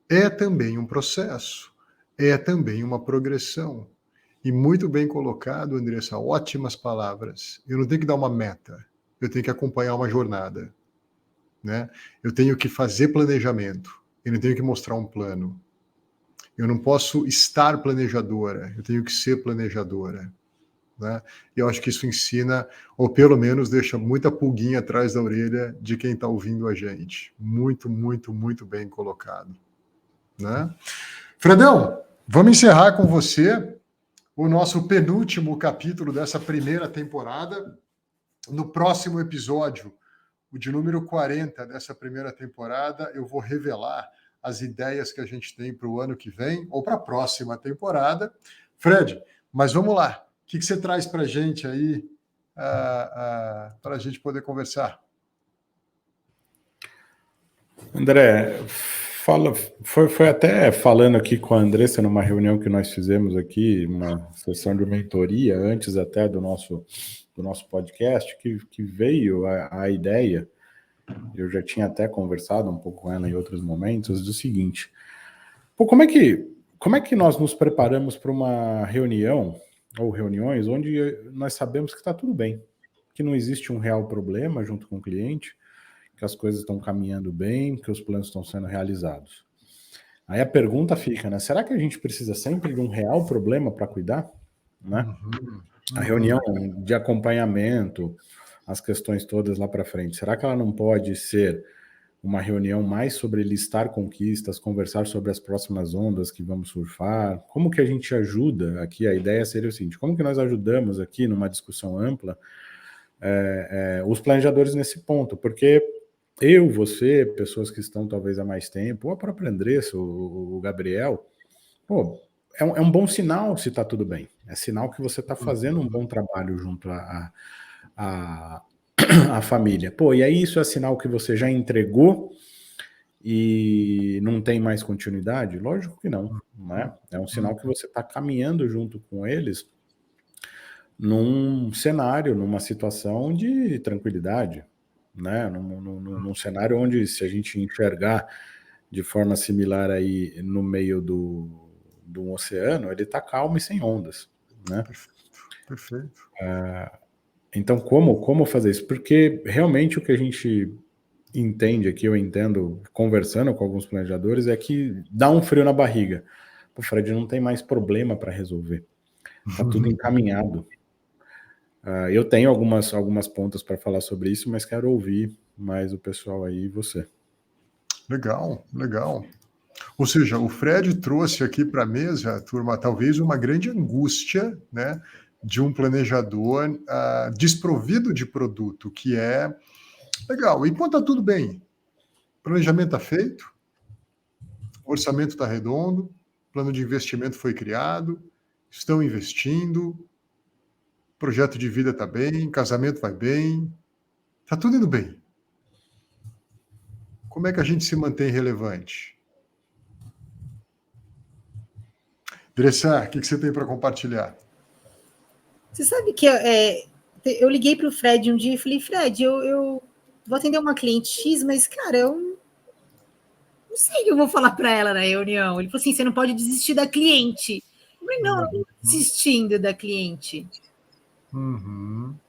É também um processo, é também uma progressão. E muito bem colocado, Andressa, ótimas palavras. Eu não tenho que dar uma meta, eu tenho que acompanhar uma jornada. Né? Eu tenho que fazer planejamento, eu não tenho que mostrar um plano. Eu não posso estar planejadora, eu tenho que ser planejadora. Né? E eu acho que isso ensina, ou pelo menos deixa muita pulguinha atrás da orelha de quem está ouvindo a gente. Muito, muito, muito bem colocado. Né? Fredão, vamos encerrar com você o nosso penúltimo capítulo dessa primeira temporada. No próximo episódio, o de número 40 dessa primeira temporada, eu vou revelar as ideias que a gente tem para o ano que vem, ou para a próxima temporada. Fred, mas vamos lá. O que você traz para a gente aí, para a gente poder conversar?
André, foi até falando aqui com a Andressa numa reunião que nós fizemos aqui, uma sessão de mentoria, antes até do nosso podcast, que veio a ideia, eu já tinha até conversado um pouco com ela em outros momentos, do seguinte: pô, como é que nós nos preparamos para uma reunião ou reuniões onde nós sabemos que está tudo bem, que não existe um real problema junto com o cliente, que as coisas estão caminhando bem, que os planos estão sendo realizados. Aí a pergunta fica, né? Será que a gente precisa sempre de um real problema para cuidar? Né? A reunião de acompanhamento, as questões todas lá para frente, será que ela não pode ser uma reunião mais sobre listar conquistas, conversar sobre as próximas ondas que vamos surfar? Como que a gente ajuda aqui? A ideia seria o seguinte: como que nós ajudamos aqui numa discussão ampla os planejadores nesse ponto? Porque eu, você, pessoas que estão talvez há mais tempo, ou a própria Andressa, o Gabriel, pô, é um bom sinal se está tudo bem. É sinal que você está fazendo um bom trabalho junto à família. Pô, e aí isso é sinal que você já entregou e não tem mais continuidade? Lógico que não, né? É um sinal que você está caminhando junto com eles num cenário, numa situação de tranquilidade, né? Num cenário onde, se a gente enxergar de forma similar aí no meio do oceano, ele está calmo e sem ondas, né?
Perfeito.
Então, como fazer isso? Porque realmente o que a gente entende aqui, eu entendo, conversando com alguns planejadores, é que dá um frio na barriga. O Fred não tem mais problema para resolver. Está tudo encaminhado. Eu tenho algumas pontas para falar sobre isso, mas quero ouvir mais o pessoal aí e você.
Legal, legal. Ou seja, o Fred trouxe aqui para a mesa, turma, talvez uma grande angústia, né, de um planejador desprovido de produto, que é legal. Enquanto está tudo bem, planejamento está feito, orçamento está redondo, plano de investimento foi criado, estão investindo, projeto de vida está bem, casamento vai bem, está tudo indo bem. Como é que a gente se mantém relevante? Dressa, o que você tem para compartilhar?
Você sabe que eu liguei para o Fred um dia e falei: Fred, eu vou atender uma cliente X, mas, cara, eu não sei o que eu vou falar para ela na reunião. Ele falou assim: você não pode desistir da cliente. Eu falei: não, eu não estou desistindo da cliente.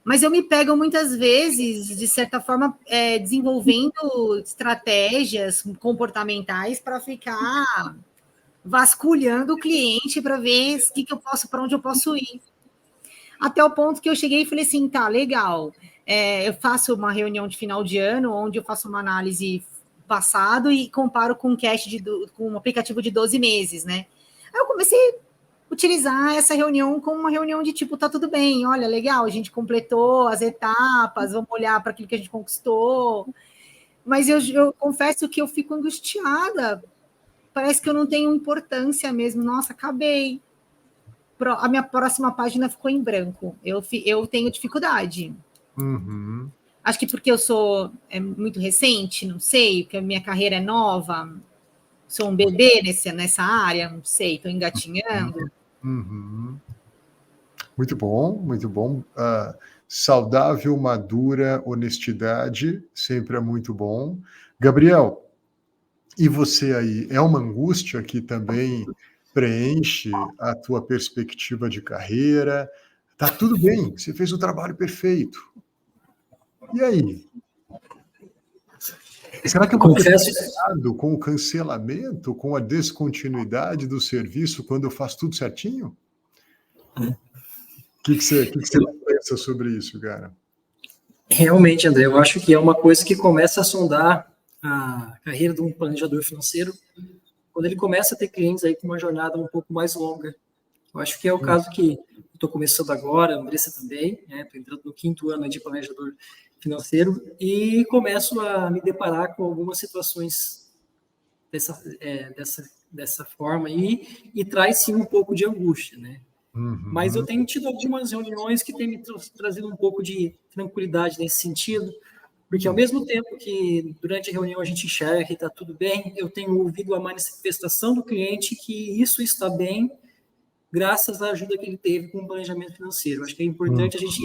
Mas eu me pego muitas vezes, de certa forma, desenvolvendo estratégias comportamentais para ficar vasculhando o cliente para ver para onde eu posso ir. Até o ponto que eu cheguei e falei assim: tá, legal. Eu faço uma reunião de final de ano, onde eu faço uma análise passado e comparo com com um aplicativo de 12 meses, né? Aí eu comecei a utilizar essa reunião como uma reunião de tipo, tá tudo bem, olha, legal, a gente completou as etapas, vamos olhar para aquilo que a gente conquistou. Mas eu confesso que eu fico angustiada. Parece que eu não tenho importância mesmo. Nossa, acabei. A minha próxima página ficou em branco. Eu tenho dificuldade. Acho que porque eu sou muito recente, não sei, porque a minha carreira é nova, sou um bebê nessa área, não sei, estou engatinhando.
Uhum. Muito bom, muito bom. Saudável, madura, honestidade, sempre é muito bom. Gabriel, e você aí, é uma angústia que também preenche a tua perspectiva de carreira? Tá tudo bem, você fez o trabalho perfeito. E aí? Será que eu vou ter
Confesso,
cuidado com o cancelamento, com a descontinuidade do serviço quando eu faço tudo certinho? O que você pensa sobre isso, cara?
realmente, André, eu acho que é uma coisa que começa a sondar a carreira de um planejador financeiro quando ele começa a ter clientes aí com uma jornada um pouco mais longa. Eu acho que é o caso que estou começando agora, a Andressa também, né? Estou entrando no 5º ano de planejador financeiro e começo a me deparar com algumas situações dessa forma e traz sim um pouco de angústia, né? Mas eu tenho tido algumas reuniões que têm me trazido um pouco de tranquilidade nesse sentido, porque ao mesmo tempo que durante a reunião a gente enxerga que está tudo bem, eu tenho ouvido a manifestação do cliente que isso está bem graças à ajuda que ele teve com o planejamento financeiro. Acho que é importante a gente,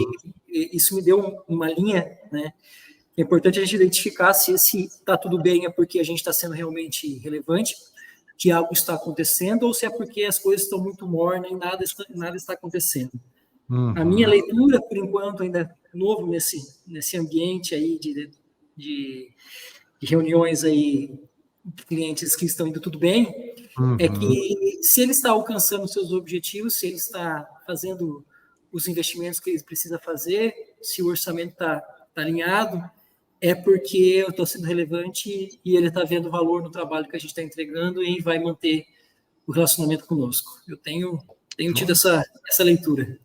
isso me deu uma linha, né? É importante a gente identificar se está tudo bem é porque a gente está sendo realmente relevante, que algo está acontecendo, ou se é porque as coisas estão muito mornas e nada está acontecendo. A minha leitura, por enquanto, ainda novo nesse ambiente aí de reuniões aí de clientes que estão indo tudo bem, é que se ele está alcançando seus objetivos, se ele está fazendo os investimentos que ele precisa fazer, se o orçamento está alinhado, é porque eu estou sendo relevante e ele está vendo valor no trabalho que a gente está entregando e vai manter o relacionamento conosco. Eu tenho tido essa leitura.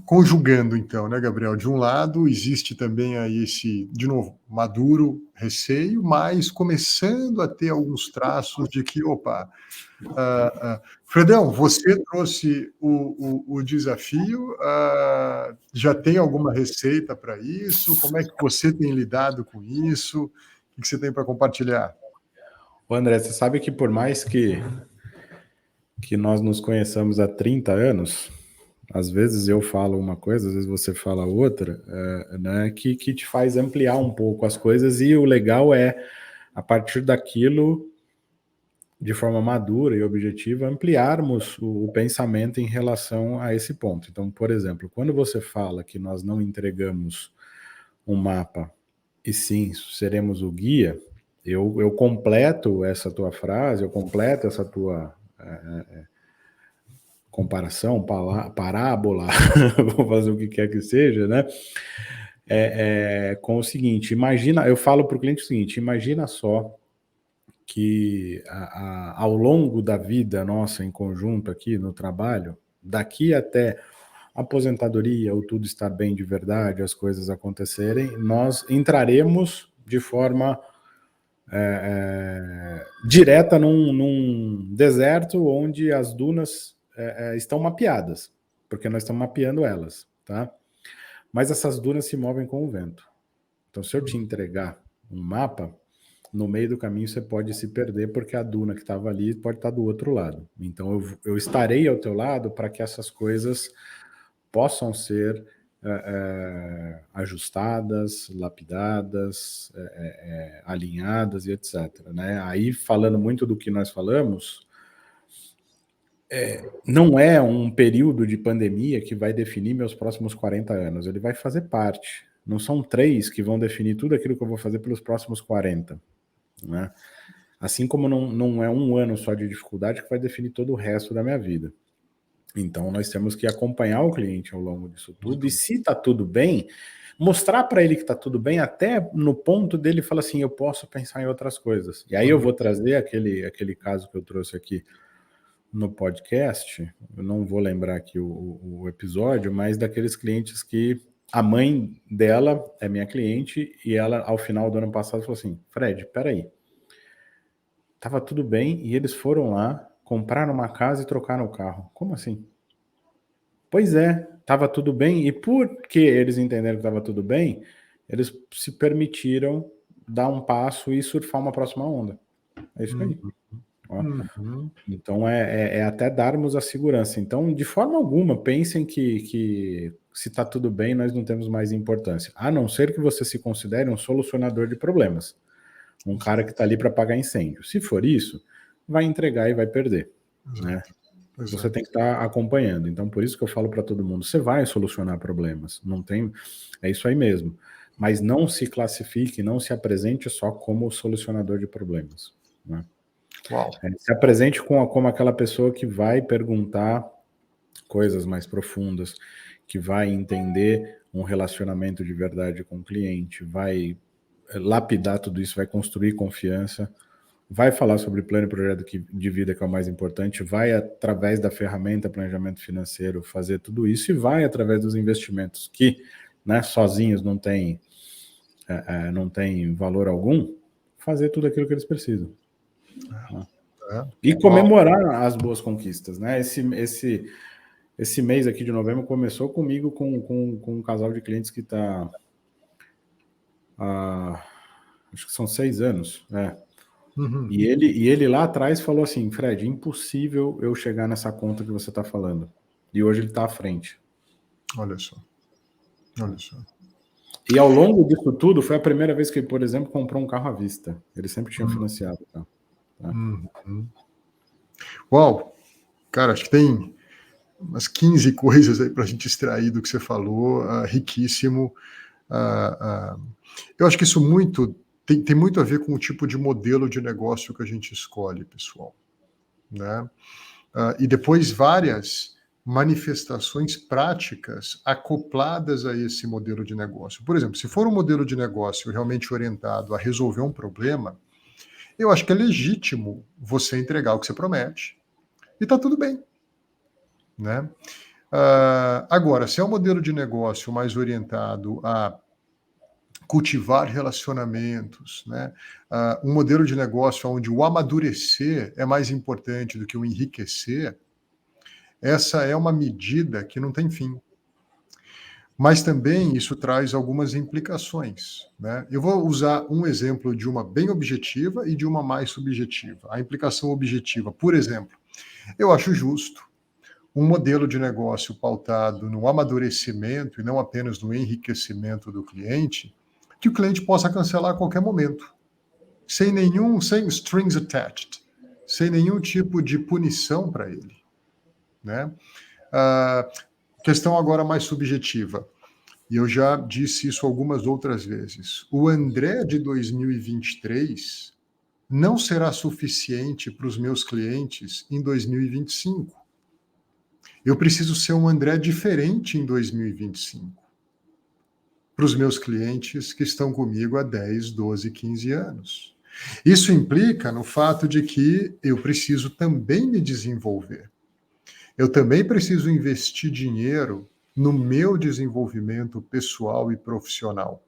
Conjugando, então, né, Gabriel? De um lado, existe também aí esse, de novo, maduro receio, mas começando a ter alguns traços de que, opa, Fredão, você trouxe o desafio, já tem alguma receita para isso? Como é que você tem lidado com isso? O que você tem para compartilhar?
Ô André, você sabe que por mais que nós nos conheçamos há 30 anos, às vezes eu falo uma coisa, às vezes você fala outra, né, que te faz ampliar um pouco as coisas, e o legal é, a partir daquilo, de forma madura e objetiva, ampliarmos o pensamento em relação a esse ponto. Então, por exemplo, quando você fala que nós não entregamos um mapa e sim seremos o guia, eu completo essa tua frase, eu completo essa tua comparação, parábola, vou fazer o que quer que seja, né? Com o seguinte, imagina, eu falo para o cliente o seguinte, imagina só que ao longo da vida nossa em conjunto aqui no trabalho, daqui até a aposentadoria, ou tudo estar bem de verdade, as coisas acontecerem, nós entraremos de forma direta num deserto onde as dunas estão mapeadas, porque nós estamos mapeando elas, tá? Mas essas dunas se movem com o vento. Então, se eu te entregar um mapa, no meio do caminho você pode se perder, porque a duna que estava ali pode estar do outro lado. Então, eu estarei ao teu lado para que essas coisas possam ser ajustadas, lapidadas, alinhadas e etc. Né? Aí, falando muito do que nós falamos, não é um período de pandemia que vai definir meus próximos 40 anos, ele vai fazer parte. Não são 3 que vão definir tudo aquilo que eu vou fazer pelos próximos 40. Né? Assim como não é um ano só de dificuldade que vai definir todo o resto da minha vida. Então, nós temos que acompanhar o cliente ao longo disso tudo, e se está tudo bem, mostrar para ele que está tudo bem, até no ponto dele falar assim, eu posso pensar em outras coisas. E aí eu vou trazer aquele caso que eu trouxe aqui no podcast, eu não vou lembrar aqui o episódio, mas daqueles clientes que a mãe dela é minha cliente, e ela, ao final do ano passado, falou assim, Fred, peraí, tava tudo bem, e eles foram lá, compraram uma casa e trocaram o carro. Como assim? Pois é, tava tudo bem, e porque eles entenderam que tava tudo bem, eles se permitiram dar um passo e surfar uma próxima onda. É isso aí. Então é até darmos a segurança. Então, de forma alguma, pensem que se está tudo bem, nós não temos mais importância. A não ser que você se considere um solucionador de problemas. Um cara que está ali para apagar incêndio. Se for isso, vai entregar e vai perder. Né? Você tem que estar acompanhando. Então, por isso que eu falo para todo mundo, você vai solucionar problemas. Não tem... É isso aí mesmo. Mas não se classifique, não se apresente só como solucionador de problemas. Né? Se apresente como aquela pessoa que vai perguntar coisas mais profundas, que vai entender um relacionamento de verdade com o cliente, vai lapidar tudo isso, vai construir confiança, vai falar sobre plano e projeto de vida, que é o mais importante, vai através da ferramenta planejamento financeiro fazer tudo isso e vai através dos investimentos que, né, sozinhos não tem valor algum, fazer tudo aquilo que eles precisam. E comemorar as boas conquistas, né? Esse mês aqui de novembro começou comigo com um casal de clientes que está acho que são 6 anos, E ele lá atrás falou assim, Fred, impossível eu chegar nessa conta que você está falando. E hoje ele está à frente.
Olha só.
E ao longo disso tudo, foi a primeira vez que ele, por exemplo, comprou um carro à vista. Ele sempre tinha financiado. Tá?
Uau! Cara, acho que tem umas 15 coisas aí para a gente extrair do que você falou, riquíssimo. Eu acho que isso tem muito a ver com o tipo de modelo de negócio que a gente escolhe, pessoal. Né? E depois várias manifestações práticas acopladas a esse modelo de negócio. Por exemplo, se for um modelo de negócio realmente orientado a resolver um problema, eu acho que é legítimo você entregar o que você promete e está tudo bem. Né? Agora, se é um modelo de negócio mais orientado a cultivar relacionamentos, né? Um modelo de negócio onde o amadurecer é mais importante do que o enriquecer, essa é uma medida que não tem fim. Mas também isso traz algumas implicações. Né? Eu vou usar um exemplo de uma bem objetiva e de uma mais subjetiva. A implicação objetiva, por exemplo, eu acho justo um modelo de negócio pautado no amadurecimento e não apenas no enriquecimento do cliente, que o cliente possa cancelar a qualquer momento, sem strings attached, sem nenhum tipo de punição para ele. Né? Questão agora mais subjetiva, e eu já disse isso algumas outras vezes. O André de 2023 não será suficiente para os meus clientes em 2025. Eu preciso ser um André diferente em 2025 para os meus clientes que estão comigo há 10, 12, 15 anos. Isso implica no fato de que eu preciso também me desenvolver. Eu também preciso investir dinheiro no meu desenvolvimento pessoal e profissional,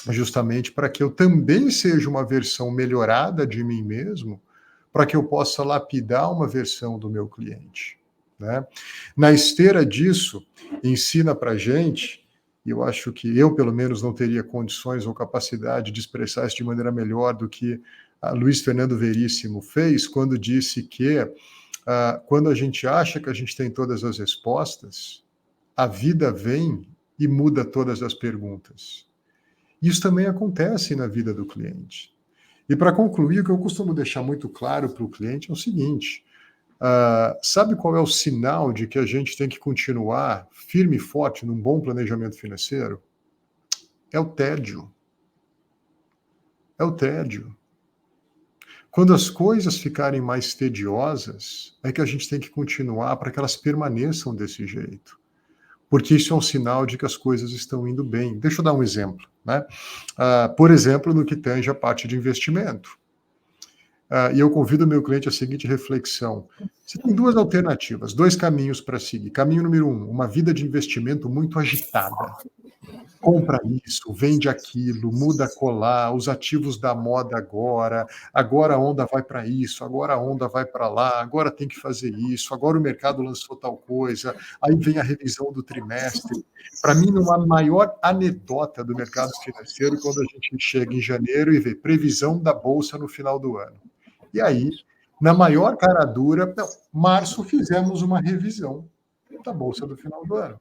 justamente para que eu também seja uma versão melhorada de mim mesmo, para que eu possa lapidar uma versão do meu cliente. Né? Na esteira disso, ensina para a gente, e eu acho que eu, pelo menos, não teria condições ou capacidade de expressar isso de maneira melhor do que a Luiz Fernando Veríssimo fez, quando disse que quando a gente acha que a gente tem todas as respostas, a vida vem e muda todas as perguntas. Isso também acontece na vida do cliente. E para concluir, o que eu costumo deixar muito claro para o cliente é o seguinte: sabe qual é o sinal de que a gente tem que continuar firme e forte num bom planejamento financeiro? É o tédio. É o tédio. Quando as coisas ficarem mais tediosas, é que a gente tem que continuar para que elas permaneçam desse jeito. Porque isso é um sinal de que as coisas estão indo bem. Deixa eu dar um exemplo. Né? Por exemplo, no que tange a parte de investimento. E eu convido o meu cliente à seguinte reflexão. Você tem 2 alternativas, 2 caminhos para seguir. Caminho número 1, uma vida de investimento muito agitada. compra isso, vende aquilo, muda colar, os ativos da moda agora a onda vai para isso, agora a onda vai para lá, agora tem que fazer isso, agora o mercado lançou tal coisa, aí vem a revisão do trimestre. Para mim, não há maior anedota do mercado financeiro quando a gente chega em janeiro e vê previsão da Bolsa no final do ano. E aí, na maior cara dura, não, março fizemos uma revisão da Bolsa do final do ano.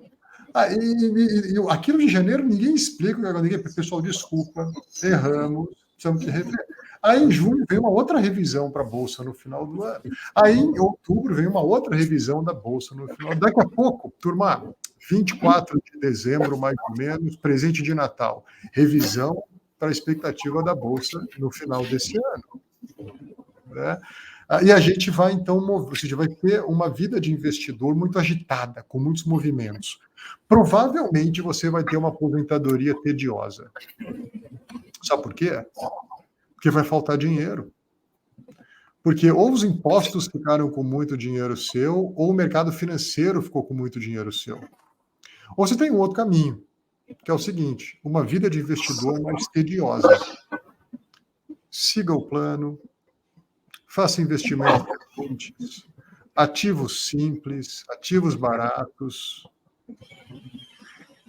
Aquilo de janeiro ninguém explica, ninguém, pessoal, desculpa, erramos, precisamos de rever. Aí em junho vem uma outra revisão para a Bolsa no final do ano. Aí em outubro vem uma outra revisão da Bolsa no final. Daqui a pouco, turma, 24 de dezembro, mais ou menos, presente de Natal, revisão para a expectativa da Bolsa no final desse ano. Né? E a gente vai, então, vai ter uma vida de investidor muito agitada, com muitos movimentos. Provavelmente você vai ter uma aposentadoria tediosa. Sabe por quê? Porque vai faltar dinheiro. Porque ou os impostos ficaram com muito dinheiro seu, ou o mercado financeiro ficou com muito dinheiro seu. Ou você tem um outro caminho, que é o seguinte: uma vida de investidor mais tediosa. Siga o plano, faça investimentos frequentes, ativos simples, ativos baratos.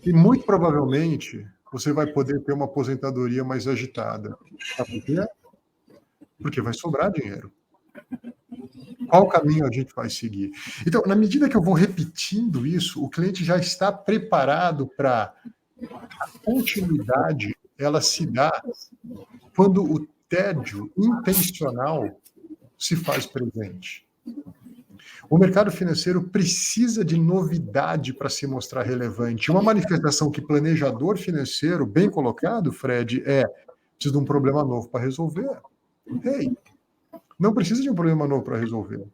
E muito provavelmente você vai poder ter uma aposentadoria mais agitada. Sabe por quê? Porque vai sobrar dinheiro. Qual caminho a gente vai seguir? Então, na medida que eu vou repetindo isso, o cliente já está preparado para a continuidade, ela se dá quando o tédio intencional se faz presente. O mercado financeiro precisa de novidade para se mostrar relevante. Uma manifestação que planejador financeiro, bem colocado, Fred, precisa de um problema novo para resolver. Ei, não precisa de um problema novo para resolver.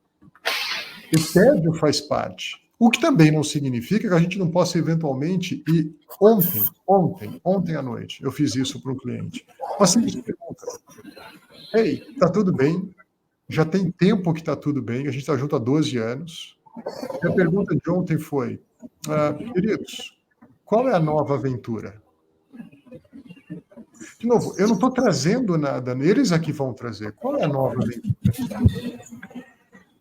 O tédio faz parte. O que também não significa que a gente não possa eventualmente ir ontem à noite, eu fiz isso para um cliente. Uma simples pergunta. Ei, está tudo bem? Já tem tempo que está tudo bem, a gente está junto há 12 anos. E a pergunta de ontem foi, queridos, qual é a nova aventura? De novo, eu não estou trazendo nada, eles aqui vão trazer. Qual é a nova aventura?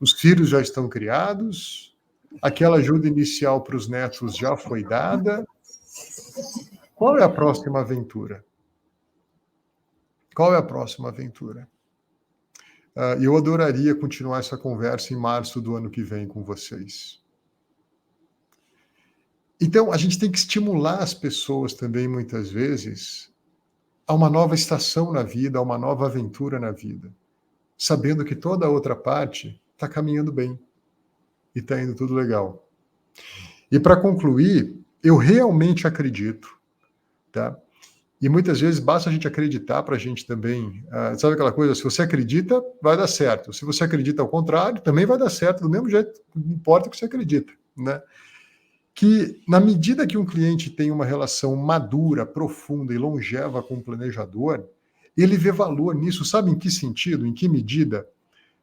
Os filhos já estão criados, aquela ajuda inicial para os netos já foi dada. Qual é a próxima aventura? Qual é a próxima aventura? Eu adoraria continuar essa conversa em março do ano que vem com vocês. Então, a gente tem que estimular as pessoas também, muitas vezes, a uma nova estação na vida, a uma nova aventura na vida, sabendo que toda a outra parte está caminhando bem e está indo tudo legal. E para concluir, eu realmente acredito, tá? E muitas vezes basta a gente acreditar para a gente também. Sabe aquela coisa? Se você acredita, vai dar certo. Se você acredita ao contrário, também vai dar certo do mesmo jeito. Não importa o que você acredita, né? Que na medida que um cliente tem uma relação madura, profunda e longeva com o planejador, ele vê valor nisso. Sabe em que sentido? Em que medida?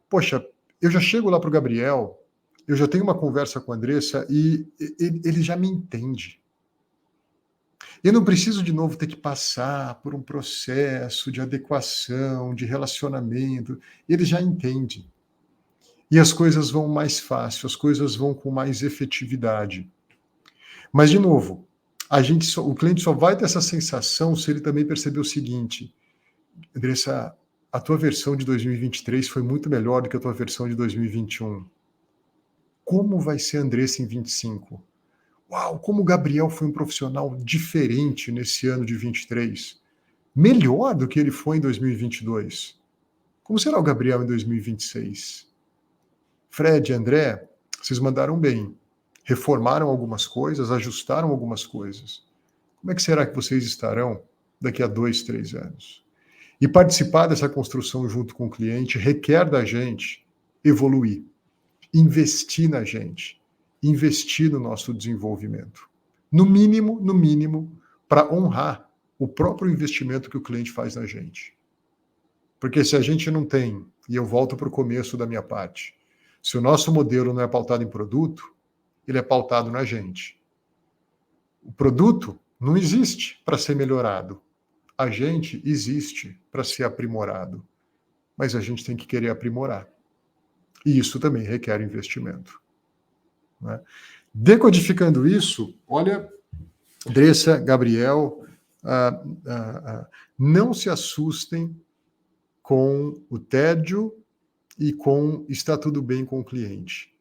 Poxa, eu já chego lá para o Gabriel, eu já tenho uma conversa com a Andressa e ele já me entende. Eu não preciso, de novo, ter que passar por um processo de adequação, de relacionamento. Ele já entende. E as coisas vão mais fácil, as coisas vão com mais efetividade. Mas, de novo, o cliente só vai ter essa sensação se ele também perceber o seguinte: Andressa, a tua versão de 2023 foi muito melhor do que a tua versão de 2021. Como vai ser a Andressa em 25? Uau, como o Gabriel foi um profissional diferente nesse ano de 23. Melhor do que ele foi em 2022. Como será o Gabriel em 2026? Fred e André, vocês mandaram bem. Reformaram algumas coisas, ajustaram algumas coisas. Como é que será que vocês estarão daqui a 2, 3 anos? E participar dessa construção junto com o cliente requer da gente evoluir, investir na gente, investir no nosso desenvolvimento. No mínimo, para honrar o próprio investimento que o cliente faz na gente. Porque se a gente não tem, e eu volto para o começo da minha parte, se o nosso modelo não é pautado em produto, ele é pautado na gente. O produto não existe para ser melhorado. A gente existe para ser aprimorado. Mas a gente tem que querer aprimorar. E isso também requer investimento. Né? Decodificando isso, olha, Andressa, Gabriel, não se assustem com o tédio e com está tudo bem com o cliente.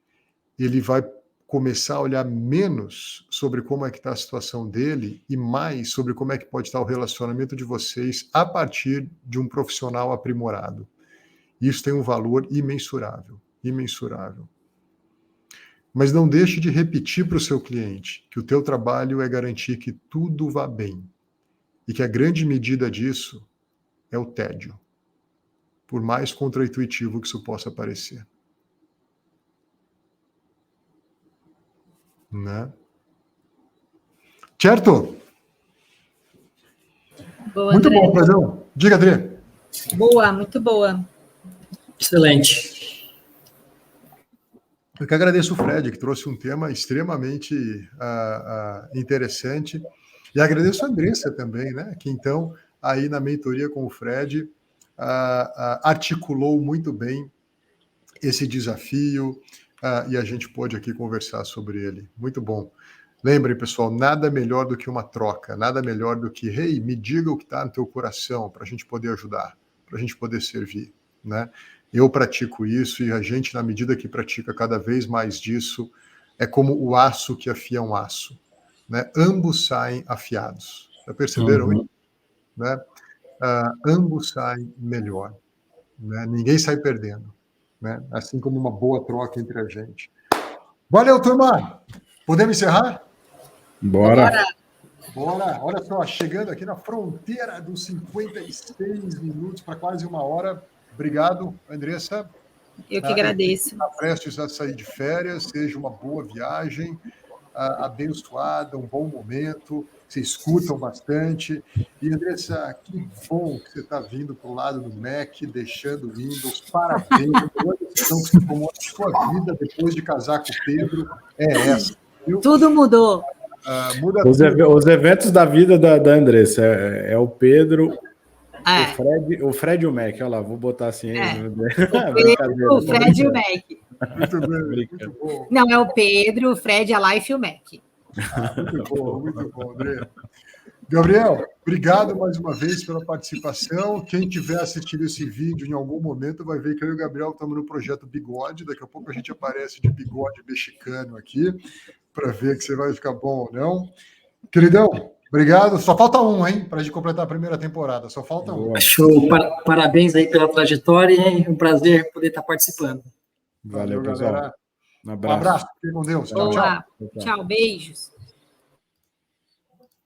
Ele vai começar a olhar menos sobre como é que está a situação dele e mais sobre como é que pode estar o relacionamento de vocês a partir de um profissional aprimorado. Isso tem um valor imensurável, imensurável. Mas não deixe de repetir para o seu cliente que o teu trabalho é garantir que tudo vá bem e que a grande medida disso é o tédio, por mais contraintuitivo que isso possa parecer. Né? Certo?
Boa,
muito
André.
bom, Fredão. Diga, André.
Boa, muito boa.
Excelente.
Eu que agradeço o Fred, que trouxe um tema extremamente interessante. E agradeço a Andressa também, né? Que então, aí na mentoria com o Fred, articulou muito bem esse desafio e a gente pôde aqui conversar sobre ele. Muito bom. Lembrem, pessoal, nada melhor do que uma troca, nada melhor do que, hey, me diga o que está no teu coração para a gente poder ajudar, para a gente poder servir, né? Eu pratico isso e a gente, na medida que pratica cada vez mais disso, é como o aço que afia um aço, né? Ambos saem afiados. Já perceberam isso? Né? Ambos saem melhor, né? Ninguém sai perdendo, né? Assim como uma boa troca entre a gente. Valeu, turma! Podemos encerrar?
Bora.
Bora! Olha só, chegando aqui na fronteira dos 56 minutos para quase uma hora. Obrigado, Andressa.
Eu que agradeço.
Está prestes a sair de férias, seja uma boa viagem, abençoada, um bom momento, vocês escutam bastante. E, Andressa, que bom que você está vindo para o lado do MEC, deixando o Windows. Parabéns, a decisão que você tomou na sua vida depois de casar com o Pedro é essa. Viu?
Tudo mudou.
Muda
os eventos da vida da Andressa é o Pedro... O Fred e o Mac, olha lá, vou botar assim.
O Fred e o Mac.
Muito bem, muito bom.
Não, é o Pedro, o Fred, a Life e o Mac.
Muito bom, André. Gabriel, obrigado mais uma vez pela participação. Quem tiver assistido esse vídeo em algum momento vai ver que eu e o Gabriel estamos no projeto Bigode. Daqui a pouco a gente aparece de bigode mexicano aqui para ver que você vai ficar bom ou não. Queridão, obrigado. Só falta um, hein, para a gente completar a primeira temporada. Só falta um.
Show. Parabéns aí pela trajetória, hein? Um prazer poder estar participando.
Valeu, pessoal.
Galera. Um abraço. Fique com Deus.
Tchau, beijos.